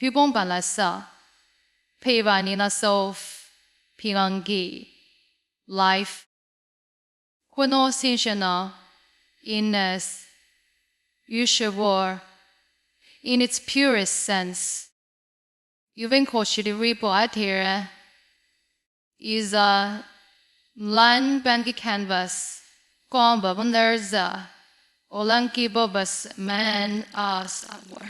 ပြုပုံးပါလာစဖေပါနီနာဆောဖဖီငန်ဂီ life Quino sinshana inness Yushawar in its purest sense Yuvin koshiri ripo atira is a land banki canvas Komba bunderza Olanki bobas man as our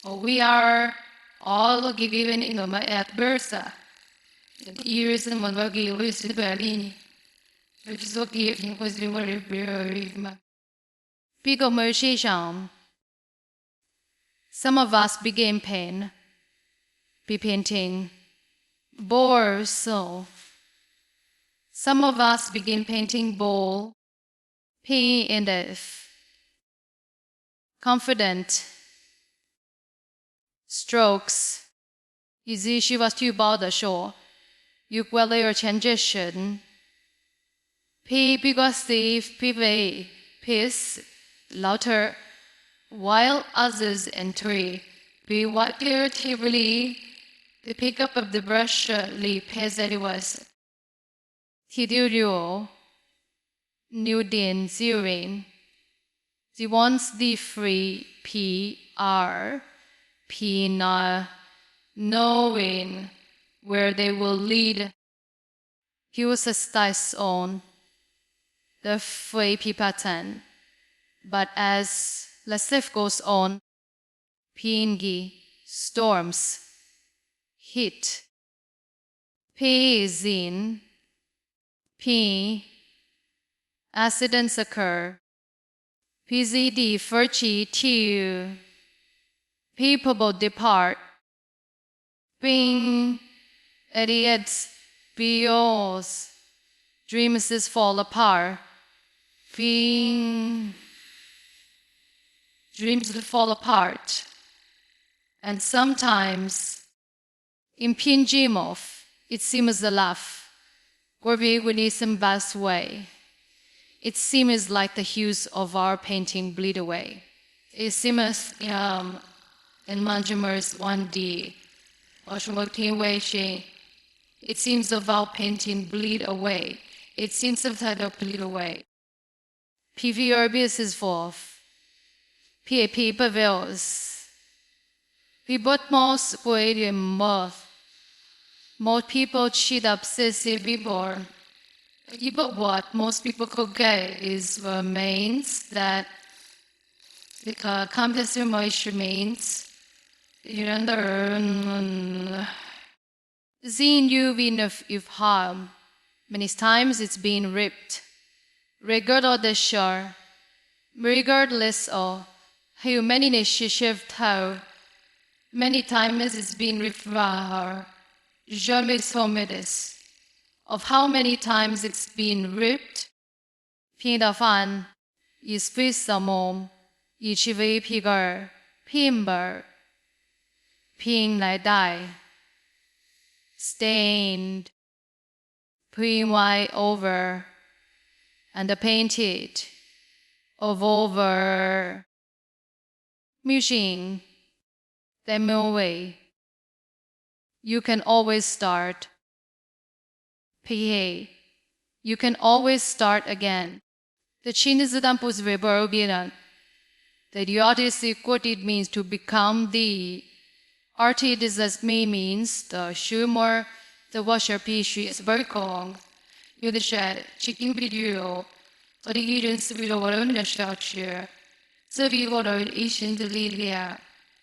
We are all given in at Bursa. The ears and Monvagi was the Berlin. Which is okay if it was very brave. Pico Mercy Sham. Some of us began pain. Be painting. Bore so. Some of us began painting bowl. P and F. Confident. Strokes. Easy she was too about the shore. You well your transition. P because Steve, PV, piss, louder, while others entry. Be what irritably the pickup of the brush leap as it was. Tidurio, New Din, Zerain. The wants the free PR. Pina, knowing where they will lead. He was a stice on the Fui Pipatan, but as Lasif goes on, Pingi, storms, heat, P-zin, P, accidents occur, PZD, Furchi, Tiu, People will depart. Being idiots, BOs, dreams fall apart. Being dreams fall apart. And sometimes, in Pinjimov, it seems a laugh. Gorby Winism best way. It seems like the hues of our painting bleed away. It seems, in Manjimer's 1D, it seems of our painting bleed away. It seems of that bleed away. PV Urbius is forth. PAP prevails. We bought most poetium moth. Most people cheat up sissy before. But what most people could get is remains that the compass remains. Zine you been if harm. Many times it's been ripped. Regardless of how many shift how. Many times it's been ripped of how many times it's been ripped. Pinafan is pisamom, ichive pigar, pimber. Ping like die, stained, pre-white over, and painted of over. Machine, the way. You can always start. PA, you can always start again. The chin is the dampus reverbiran. The artist what it means to become the Arti as me means the shumor, the washer piece is very long. You the shed, chicken video, or the agents will own the structure. So you got an Asian to lead there.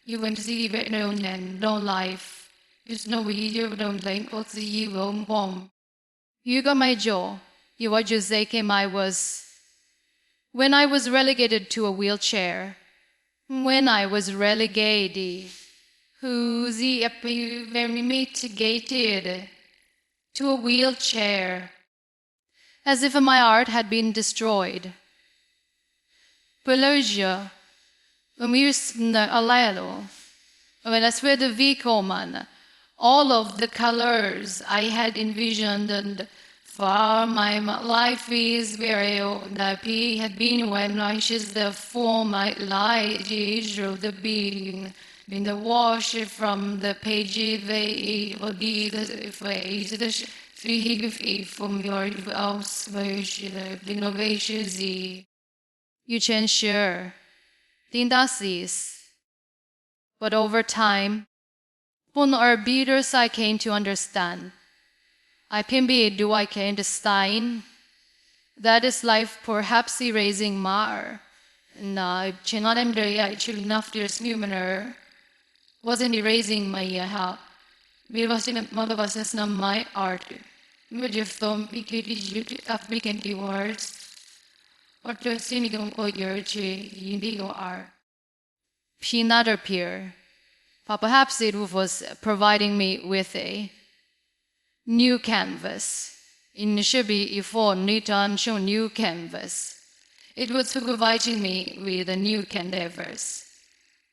You went to see it known and no life. You know you don't think what's the evil bomb. You got my jaw. You what you say came I was. When I was relegated to a wheelchair. When I was relegated. Who's very mitigated to a wheelchair, as if my art had been destroyed. Pelosia, when we alelo, when I swear the Vikoman, all of the colors I had envisioned and For my life is very old. The P had been when righteous the form my light Israel the being. Been the wash from the page they will be the face the free from your ausversion the innovation z. You can share. Dindasis. But over time, when our beaters I came to understand. I can be do I can understand. That is life perhaps erasing mar. Na chinadem day I chill enough to smumener. Wasn't erasing my how. We was in a mother was not my art. Would you film you African words? Or to cynical or your indigo art. Another peer. But perhaps it was providing me with a new canvas. Initially, before Nitan show new canvas. It was supervising me with the new canvas.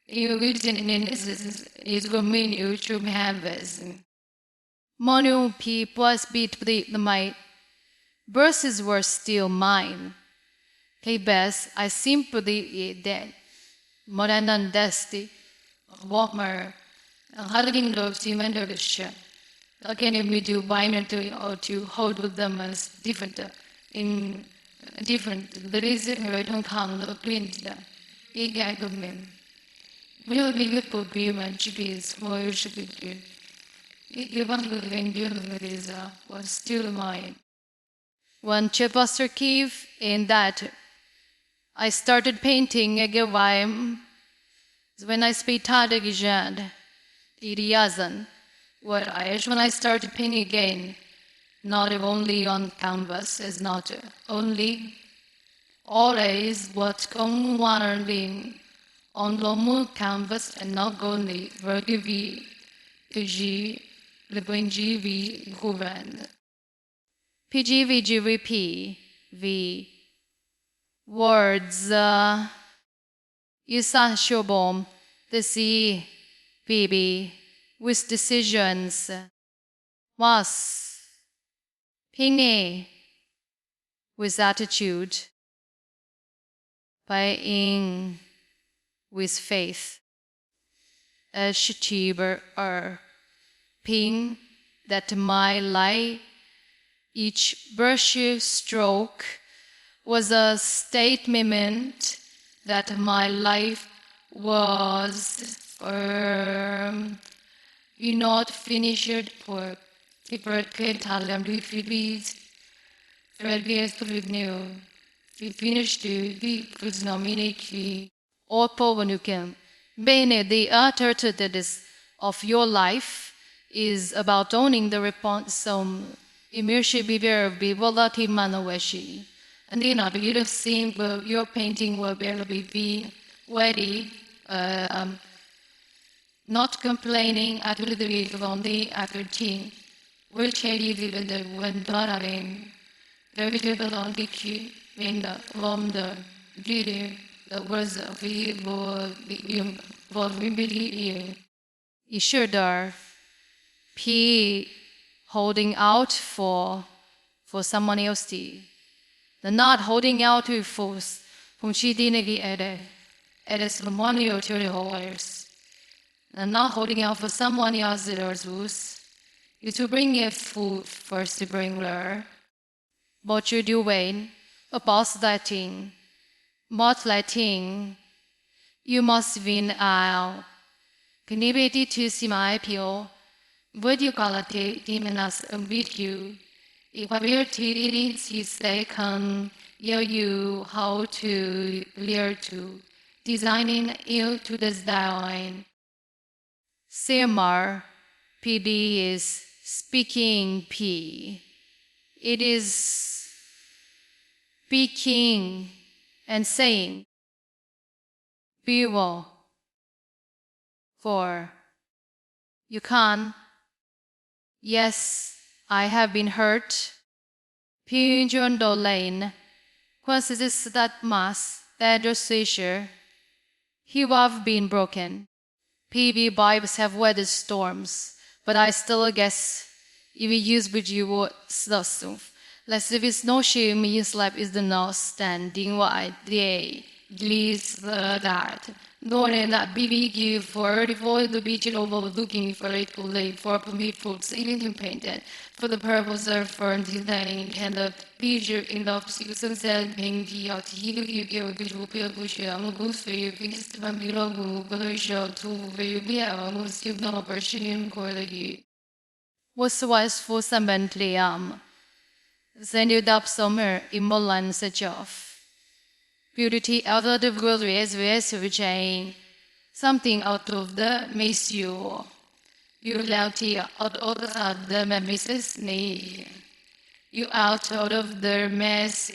You written in is going new to canvas. Mono P plus beat my verses were still mine. K best I simply dead. More than dusty. Walkmer. Hugging those human ship. Again, we do binary or to hold with them as different in different. The reason we don't count the print. Egagament. We'll be good for beam and chippies, more you should be good. Given the thing was still mine. When Chibuster Kiev in that, I started painting a Gewime. When I speak Tadagijad, Iriazan. When I started painting again, not only on canvas, is not only always what's going on being on the canvas and not only vertivi to G, the going GV govern. PGVGVP V words Yusan Shobom the C BB with decisions was Pine with attitude by in with faith a shitiber ping that my light each brush stroke was a statement that my life was not finished for people could tell them to feed previous new. We finished the was nominated or Povanukim. Bene, the utterances of your life is about owning the response some immersion behavior be volatile manaweshi. And then I believe seeing your painting will barely be ready. Not complaining at the only after teen. Will change even the one darling. Very little on the key in the from the leader the words of the vulnerability. Ishurdar P holding out for someone else. The not holding out to force from Chidinagi at a ceremonial to the holders. And not holding out for someone else's you to bring a food first to bring her. But you do wait about that thing. But that thing, you must win out. Canibity to see my appeal. Would you call it demoness with you? If I were to he say can you how to learn to designing you to design. Semar PD is speaking P. It is speaking and saying. Be well. For you can. Yes, I have been hurt. Pinjon Dolane. Quansis that mass, that seizure. He have been broken. PB vibes have weathered storms, but I still guess if we use with you stuff. Lest if it's no shame, his life is the not standing wide day. Please that. Knowing that BBQ for the beach overlooking for it to lay for me fruits even painted for the purpose of fertilizing and the feature in the season said being the out you give visual push goose for you fixed from below show to very be almost give no person for the was wise for some Bentley then you dub summer in Molan such of beauty out of the world is chain. Something out of the makes you reality out of the memories need. You out of the mess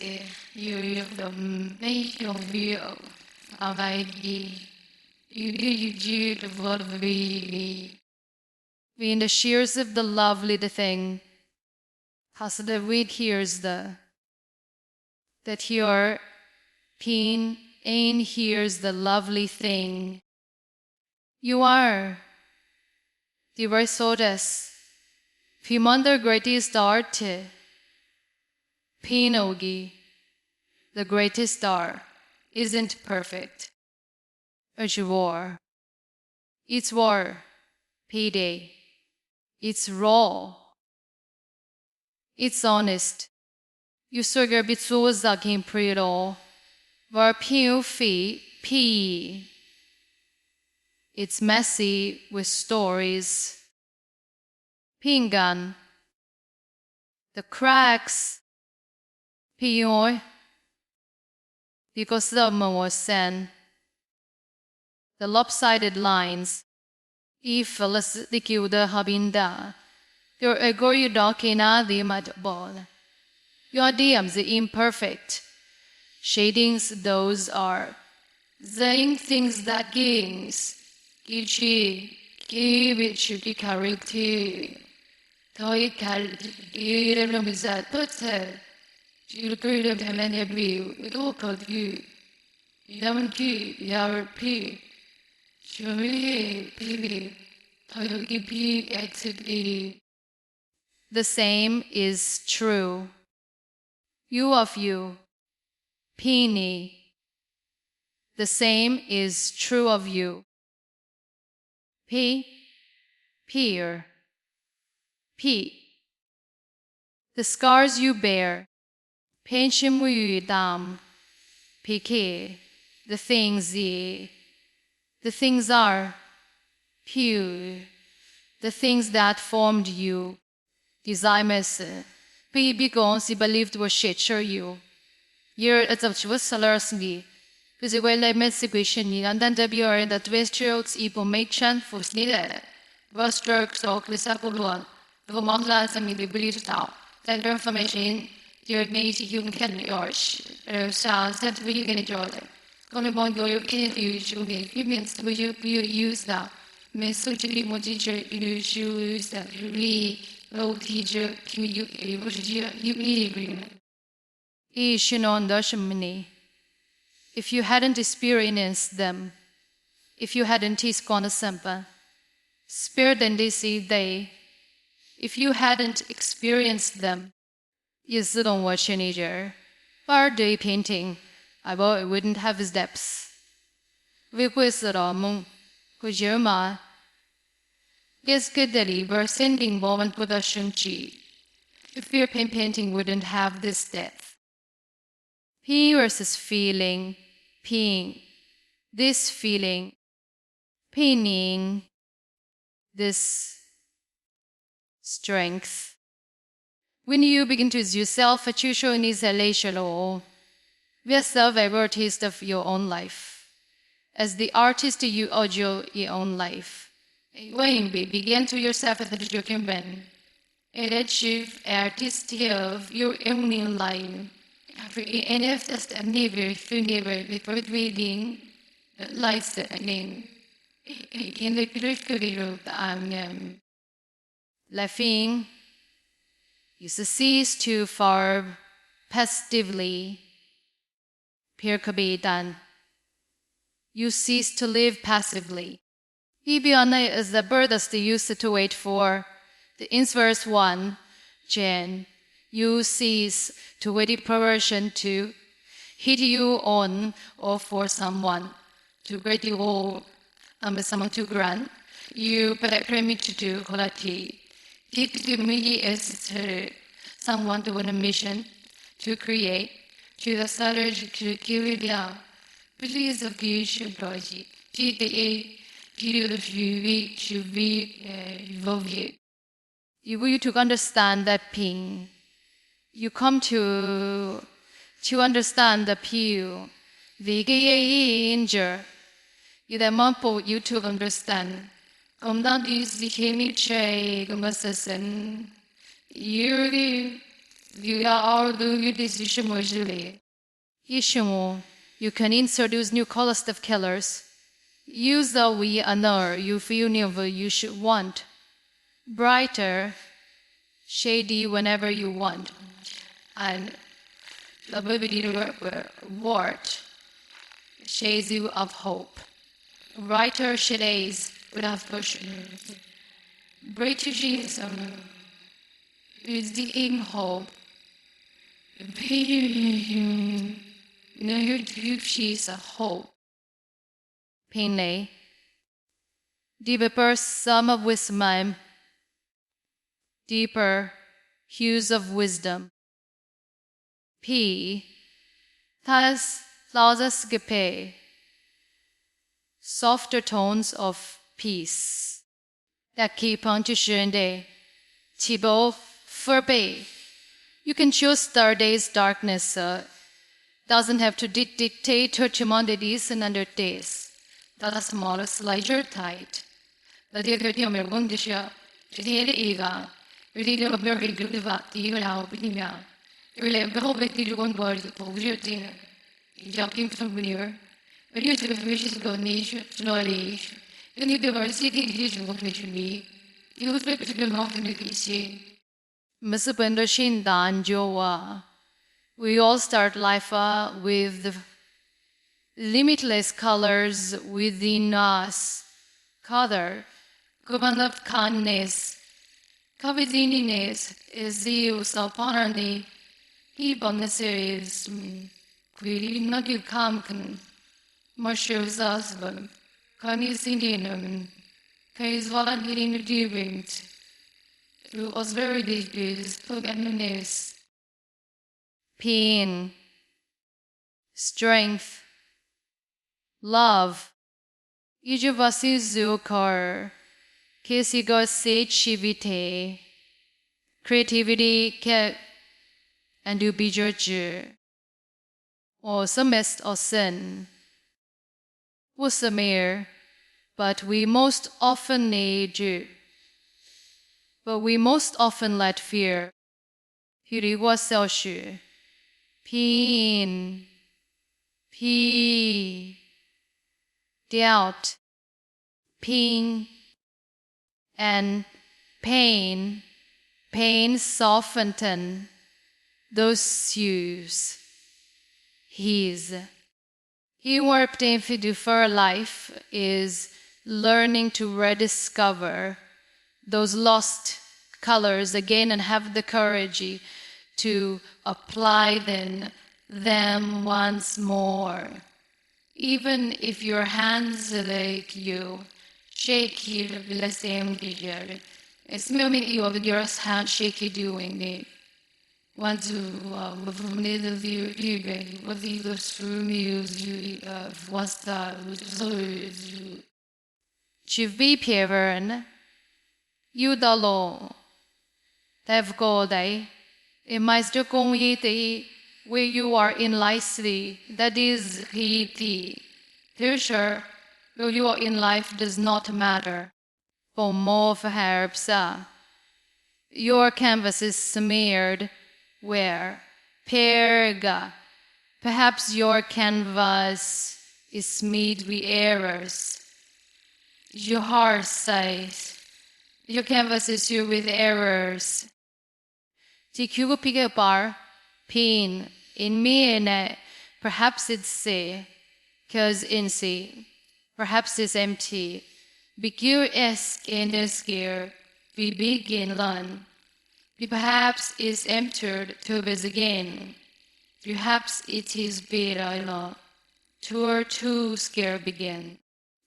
you make your view of ID. You do the world we in the shears of the lovely the thing. Has the weed hears that your pain ain't here's the lovely thing. You are the Risodas, Pimanda greatest art, Pinogi, the greatest star, isn't perfect. It's war. It's war, payday. It's raw. It's honest. You sugar bitsuza game predo. Var piu fi p. It's messy with stories. Pingan. The cracks. Pioi. Because someone was sent. The lopsided lines. Ifalus dicuda habinda. Your egoyudokina the madball. Your DMs the imperfect. Shadings those are. Saying things that kings. Gichi. Give it should be character. Toy cal. Give is that putter. You'll create a many view. It all called you. You haven't keep your pig. Show me pig. Toy give activity. The same is true. You of you. Peony. The same is true of you. P. Peer. P. The scars you bear. Pension dam. PK. The things ye. The things are. Pew. The things that formed you. Designers. P. Begons he believed was shit sure you. You're at a salary. Because when I met situation, and then the beer that Westfields information for needed. Was strokes of the second one. The Monglas and the British now. That information, your mate, you can yours. Sounds that we can enjoy it. Only one you can use you make humans will you use now. Miss Suchi Mojiger, you use that really low teacher, you agreement. Ishinon Dashmini. If you hadn't experienced them, if you hadn't gone a semper, spirit and they, if you hadn't experienced them, you don't watch any bar day painting, I wouldn't have his depths. We quizzed on Kujirma. Guess good deliver sending moment production G. If your painting wouldn't have this depth. P versus feeling, peeing, this feeling, peening, this strength. When you begin to use yourself a choosho in isolation or we are self-artist of your own life. As the artist you audio your own life. When you begin to yourself as a joking man, and achieve artist of your own life. After NF test and never before reading the lights name. In the periphery of laughing, you cease to farb positively. Pirkabidan. You cease to live passively. Ibiana is the bird as they used to wait for. The inverse one, Jen. you cease to witty perversion to hit you on or for someone to great you all someone to grant you permit to do quality. Take to me as someone to a mission to create to the strategy to give it down. Please of you should logic. TDA period of you should be evolved. You to understand that ping. You come to understand the pew. Injure. You the mumble you to understand. Come down to the chemi tray, assassin. You are all do your decision usually. Ishimu, you can introduce new colors of colors. Use the we honor you feel new you should want. Brighter, shady whenever you want. And the baby word shades you of hope. Brighter shades without pushing. British is the aim hope. You know, she's a hope. Pinley. Deeper sum of wisdom. Deeper hues of wisdom. P. Thus, lausus gepe. Softer tones of peace. That keep on to day. Chibo forbade. You can choose the day's darkness. Doesn't have to dictate her chimondidis and under days. That is smallest lighter tight. The dear Mergon disha, to the ega, really a very good about the Yellow Binia. You will have the big one word for your dinner. Jumping from near, but you to wishes go nation, knowledge. You need the city vision of me. You would like to belong to the DC. Mr. Bendashin Dan Joa. We all start life with the limitless colors within us. Color, Kubanov kindness, Kavidininess is the use of honorly. People series, really not you come, Marshall's husband, Connie's Indian, Kay's volunteering to do it. It was very disgraced, forgetfulness. Pain, strength, love. Ijuvasi zukar, kisigo sechivite, creativity and do be judge. Or semest or sin. Was a mere, but we most often need you. But we most often let fear. Hiri was self-sure. Pain, doubt, pain, and pain soften those shoes. He warped into for life is learning to rediscover those lost colors again and have the courage to apply them once more. Even if your hands like you shake you the same teacher, it's maybe your hand shaky doing it. Want to from the view what the through you what's that Chivi Pievern you the law. They've go day. It might still go the where you are in nicely, that is the future where you are in life does not matter. For more for herbs, your canvas is smeared where perga. Perhaps your canvas is smeared with errors. Your heart says your canvas is filled with errors. TQ pick a bar, pin in me and perhaps it's C, cause in C, perhaps it's empty. Be curious in this gear, be big in learn. Perhaps it's entered to us again. Perhaps it is better two or two scare begin.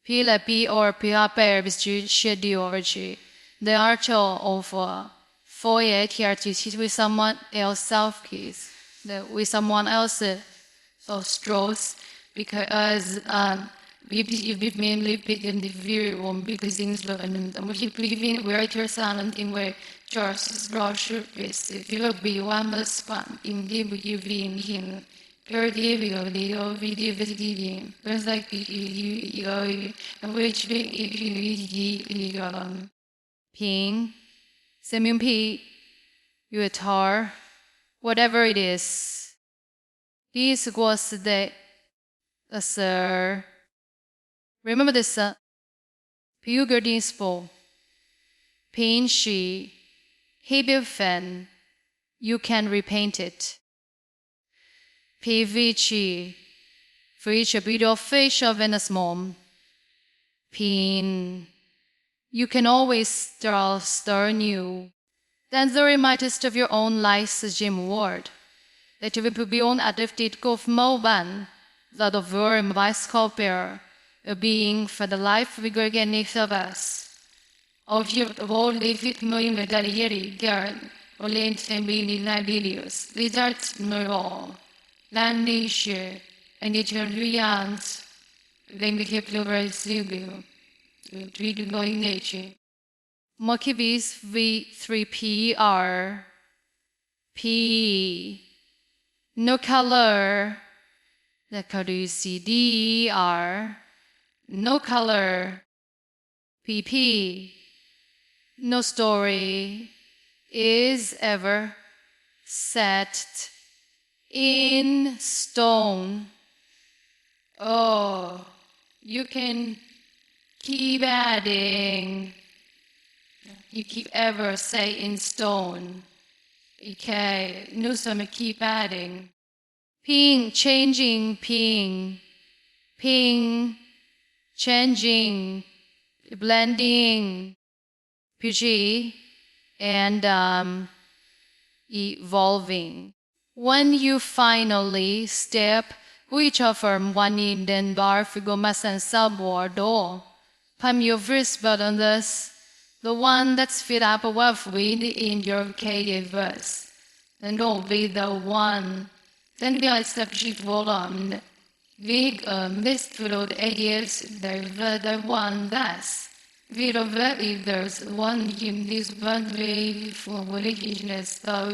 Pila P or Pia Perbs schedule. The archer of 4 here to sit with someone else self kiss. With someone else so strolls because we've mainly picked in the very one because things look and we believe where you're silent in where Charles Roger is if you be one must fun in the you being him. Per video, the video visiting, there's like you, which if you Ping, Simun P, Yuatar, whatever it is. This was the sir. Remember this, Pugardispo, Pain she, Hebel fan, you can repaint it. PVC, for each a beautiful fish of Venice mom. Pin, you can always stir new. Then the remindest of your own life's Jim Ward. That you will be on adapted golf moban, that of your vice bearer, a being for the life we go against of us. Of you of all live it knowing that Yeri, Garen, or lent and being Nabilius, lizards no land nation, and it your reans, then we keep over Silvio, treat going nature. Mokivis V3PR P no color the CDR no color PP no story is ever set in stone. Oh, you can keep adding. You keep ever say in stone. Okay, no some keep adding. Ping, changing, ping. Ping, changing, blending. PG, and evolving. When you finally step which affirm one in den bar figomas and subward pam your verse but on this the one that's fit up with in your cave verse and don't be the one then we are subject volume big misfilled ideas the one that's if there's one in this one way for religiousness, so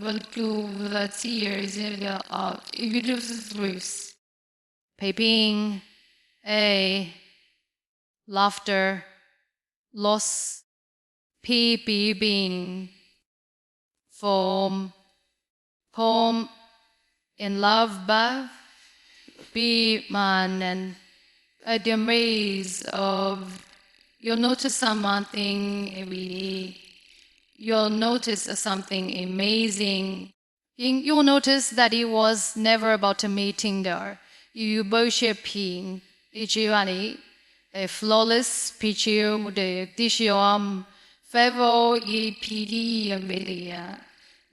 will prove that tears of Evidus Bruce. Piping, a laughter, loss, being, form, poem, in love, bath, be man, and a demise of. You'll notice something really. You'll notice something amazing. You'll notice that it was never about a meeting there. You worshiping Ichiwani, a flawless picture, the Dishiom, Favor EPD Amelia.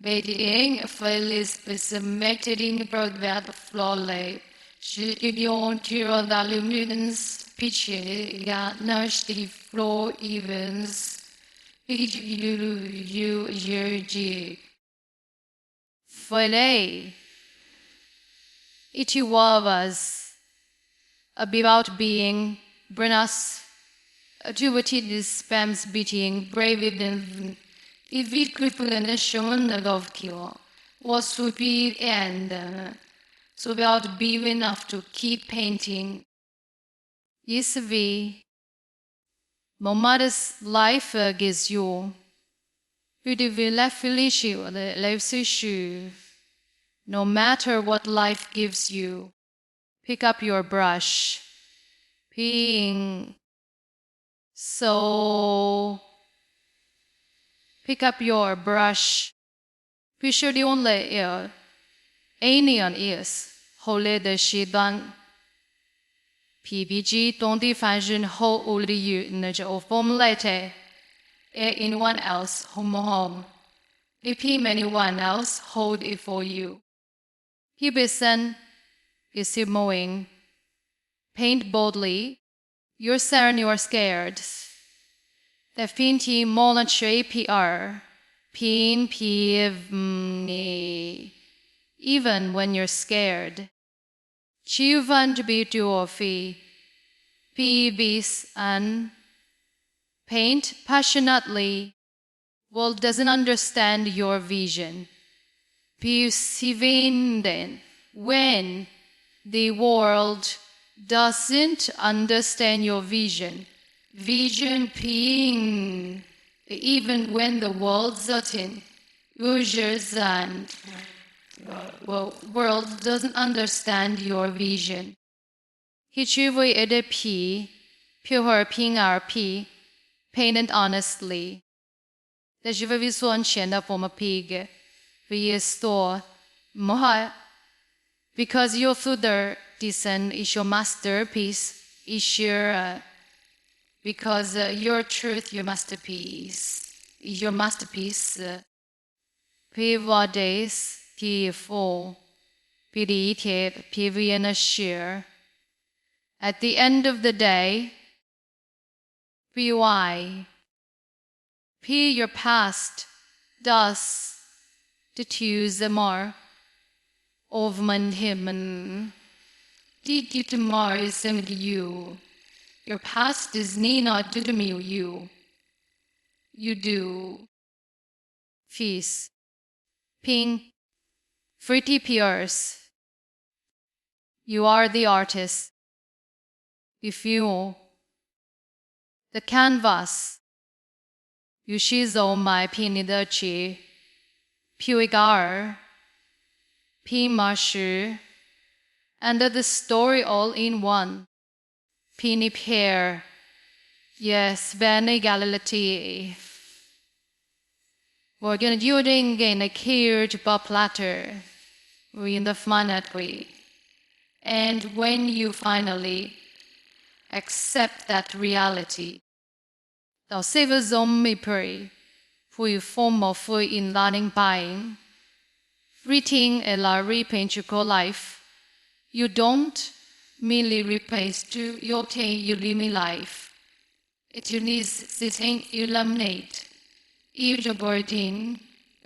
Being flawless with a meeting brought that flawless. Should you want your luminance? Picture got nourished the floor evens. Your jig. Filet. It was about being Brenas. Duty spams beating brave than if it crippled and shown of kill was to be and so about being enough to keep painting. Yes, vi. Momada's life gives you. You will the life issue. No matter what life gives you, pick up your brush. Ping. So, pick up your brush. Be sure the only alien is holy the shidan. PBG 当地翻人后屋里有那就formulate anyone else home. if anyone else hold it for you. Hibisen is mowing. Paint boldly. You're certain you're scared. The finti molan shui PR. Pin pivni. Even when you're scared. Chivan to be duofi. Pibis and paint passionately. World doesn't understand your vision. Then, when the world doesn't understand your vision. Vision ping. Even when the world doesn't. World doesn't understand your vision. Hichuvui ede p. Pure ping rp. Painted honestly. The Jivaviso Shenda form a pig. We store Moha. Because your Thuder descent is your masterpiece, is your because your truth, your masterpiece, is your masterpiece. Pivades, P4, Pidite, Piviana sheer. At the end of the day, PY. P your past, does to choose the more of man him. Did you tomorrow is you? Your past is not to me you. You do. Feast. Ping. Pretty Pierce. You are the artist. If you. The canvas. You shizo my pinidachi. Puigar. Pimashi. And the story all in one. Pini pair. Yes, Bene Galilee. We're gonna do it again, a huge platter. We're in the manatwi. And when you finally accept that reality, thou save a zombie pray, for you form of in learning buying, reading a la repaint your life, you don't merely replace to your obtain you live in life. It you need this illuminate. Each burden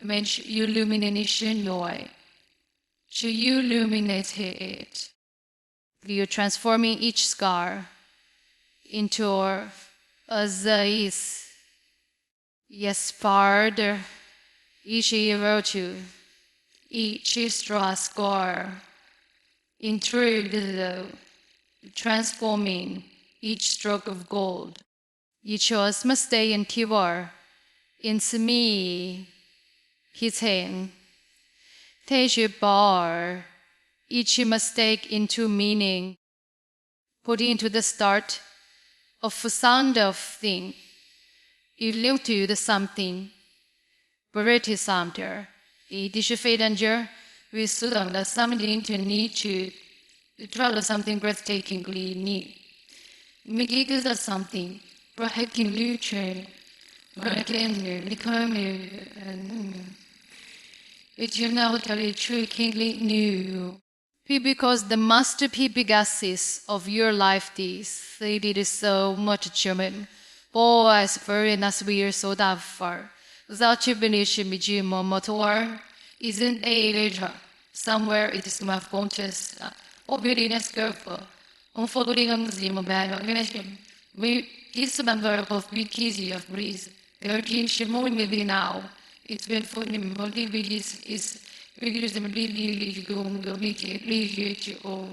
means illumination joy. To you illuminate it. You transforming each scar into a zais. Yes, farther each virtue, each straw scar. Intrude transforming each stroke of gold. Each us must stay in Tivar. In me, his hand. Take bar. Each mistake into meaning. Put into the start of sound of thing. You live to the something. But it is something. It is a fate danger. We stood on the something to need to travel something breathtakingly new. Make it something. Breathtaking luture. It's you now tell you true kingly new. Because the masterpiece Pegasus of your life this, they did so much German. Boys very nice we are so that far. Without your benediction motor isn't a later. Somewhere it is my conscious obedience careful. Unfolding on the mobile organization. We is a member of Big Easy of Breeze. The urging Shimon maybe now. It's been for him, but is regular really going to make or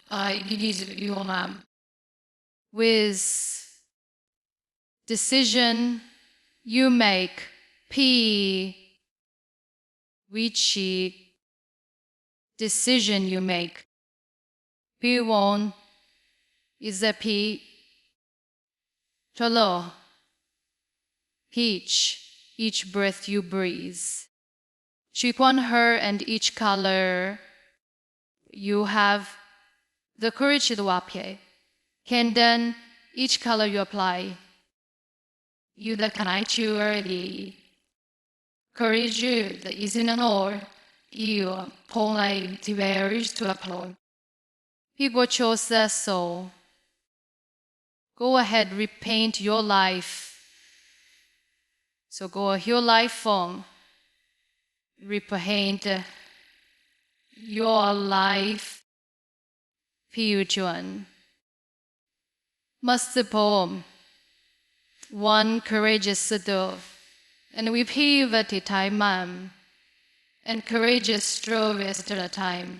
I give you with decision you make P which decision you make. P1 is a P Chalo. Each breath you breathe. Chikwan her and each color you have the courage to wapye. Can then each color you apply. You the kanai chu early. courage the easy and all, you pull like the barriers to upload. People chose that soul. Go ahead, repaint your life. So go your life form. Repaint your life. Future. Master poem. One courageous Sadhu, and we pivoted time, and courageous strove at the time.